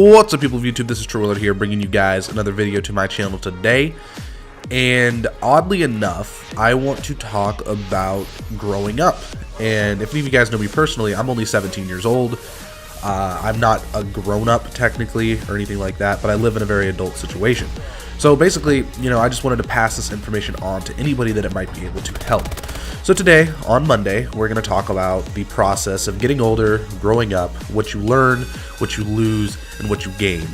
What's up, people of YouTube? This is True here, bringing you guys another video to my channel today. And oddly enough, I want to talk about growing up. And if any of you guys know me personally, I'm only 17 years old. I'm not a grown-up technically or anything like that, but I live in a very adult situation. So basically, I just wanted to pass this information on to anybody that it might be able to help. So today, on Monday, we're going to talk about the process of getting older, growing up, what you learn, what you lose, and what you gain.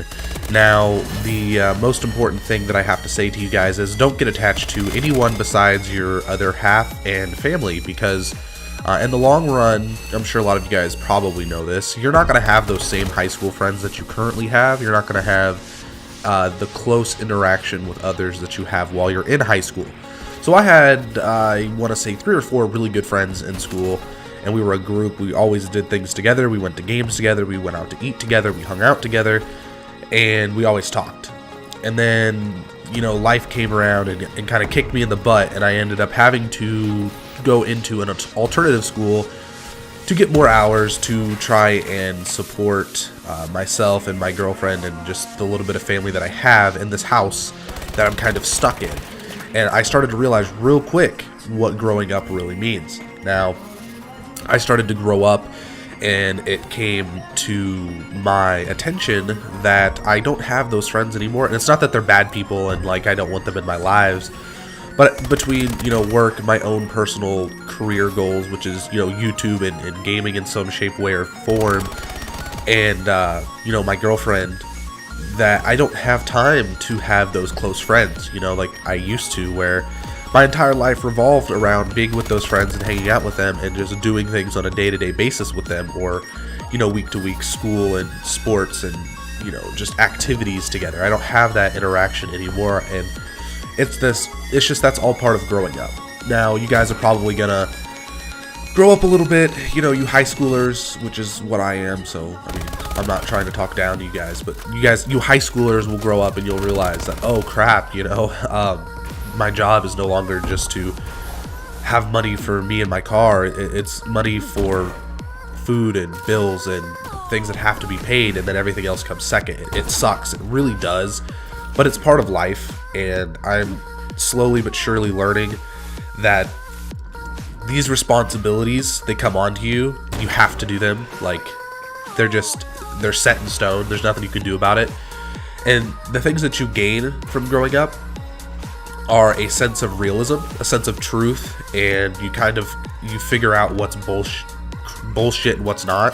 Now, the most important thing that I have to say to you guys is don't get attached to anyone besides your other half and family, because in the long run, I'm sure a lot of you guys probably know this, you're not going to have those same high school friends that you currently have. You're not going to have the close interaction with others that you have while you're in high school. So I had, I want to say 3 or 4 really good friends in school, and we were a group. We always did things together. We went to games together. We went out to eat together. We hung out together, and we always talked. And then, life came around and kind of kicked me in the butt, and I ended up having to go into an alternative school to get more hours to try and support myself and my girlfriend and just the little bit of family that I have in this house that I'm kind of stuck in. And I started to realize real quick what growing up really means. Now, I started to grow up, and it came to my attention that I don't have those friends anymore. And it's not that they're bad people and I don't want them in my lives, but between work, my own personal career goals, which is YouTube and gaming in some shape, way, or form, and my girlfriend, that I don't have time to have those close friends, like I used to, where my entire life revolved around being with those friends and hanging out with them and just doing things on a day-to-day basis with them, or week-to-week school and sports and just activities together. I don't have that interaction anymore, and it's just that's all part of growing up. Now, you guys are probably gonna grow up a little bit, you high schoolers, which is what I am, so I'm not trying to talk down to you guys, but you high schoolers will grow up and you'll realize that, oh crap, my job is no longer just to have money for me and my car. It's money for food and bills and things that have to be paid, and then everything else comes second. It sucks, it really does, but it's part of life, and I'm slowly but surely learning that these responsibilities, they come onto you, you have to do them. They're set in stone. There's nothing you can do about it. And the things that you gain from growing up are a sense of realism, a sense of truth, and you figure out what's bullshit and what's not.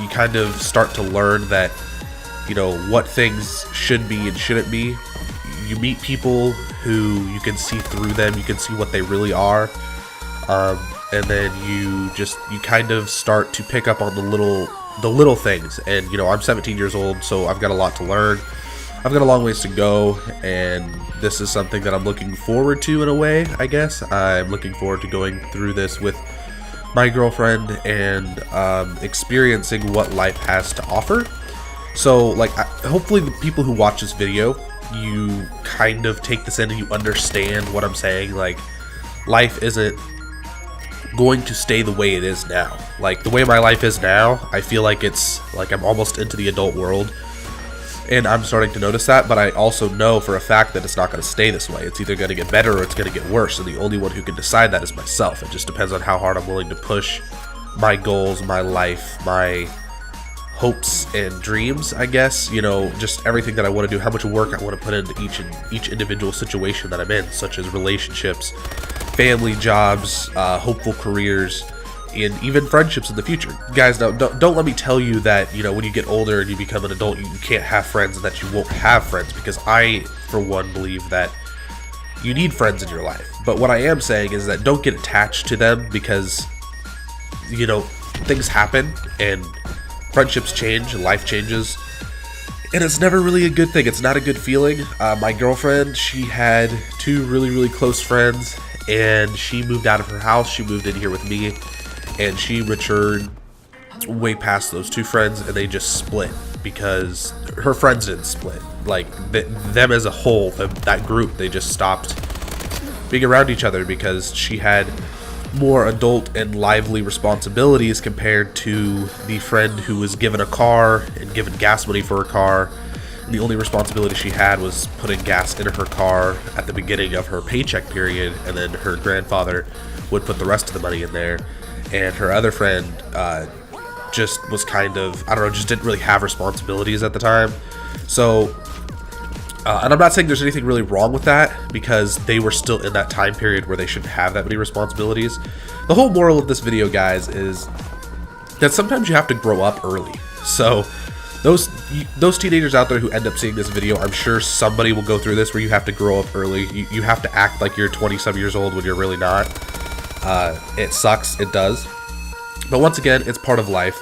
You kind of start to learn that, what things should be and shouldn't be. You meet people who you can see through them, you can see what they really are. And then you kind of start to pick up on the little things. And I'm 17 years old, so I've got a lot to learn. I've got a long ways to go, and this is something that I'm looking forward to in a way, I guess. I'm looking forward to going through this with my girlfriend and experiencing what life has to offer. So hopefully the people who watch this video, you kind of take this in and you understand what I'm saying. Life isn't going to stay the way it is now. The way my life is now, I feel like it's I'm almost into the adult world, and I'm starting to notice that, but I also know for a fact that it's not going to stay this way. It's either going to get better or it's going to get worse, and the only one who can decide that is myself. It just depends on how hard I'm willing to push my goals, my life, my hopes and dreams, I guess, just everything that I want to do, how much work I want to put into each individual situation that I'm in, such as relationships, family, jobs, hopeful careers, and even friendships in the future. Guys, don't let me tell you that, when you get older and you become an adult, you can't have friends and that you won't have friends, because I, for one, believe that you need friends in your life. But what I am saying is that don't get attached to them, because, things happen, and friendships change, and life changes, and it's never really a good thing. It's not a good feeling. My girlfriend, she had 2 really, really close friends, and she moved out of her house. She moved in here with me, and she matured way past those 2 friends, and they just split because her friends didn't split. Them as a whole, that group, they just stopped being around each other because she had more adult and lively responsibilities compared to the friend who was given a car and given gas money for her car. And the only responsibility she had was putting gas in her car at the beginning of her paycheck period, and then her grandfather would put the rest of the money in there. And her other friend just was kind of, I don't know, just didn't really have responsibilities at the time. So, and I'm not saying there's anything really wrong with that, because they were still in that time period where they shouldn't have that many responsibilities. The whole moral of this video, guys, is that sometimes you have to grow up early. So those teenagers out there who end up seeing this video, I'm sure somebody will go through this where you have to grow up early. You have to act like you're 20-some years old when you're really not. It sucks, it does. But once again, it's part of life.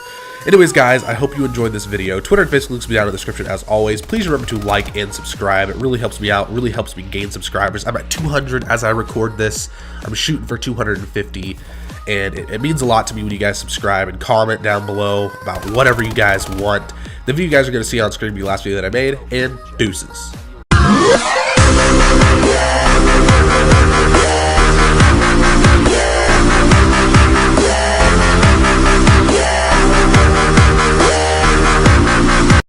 Anyways, guys, I hope you enjoyed this video. Twitter and Facebook links will be down in the description as always. Please remember to like and subscribe. It really helps me out, really helps me gain subscribers. I'm at 200 as I record this. I'm shooting for 250, and it means a lot to me when you guys subscribe and comment down below about whatever you guys want. The video you guys are going to see on screen will be the last video that I made, and deuces.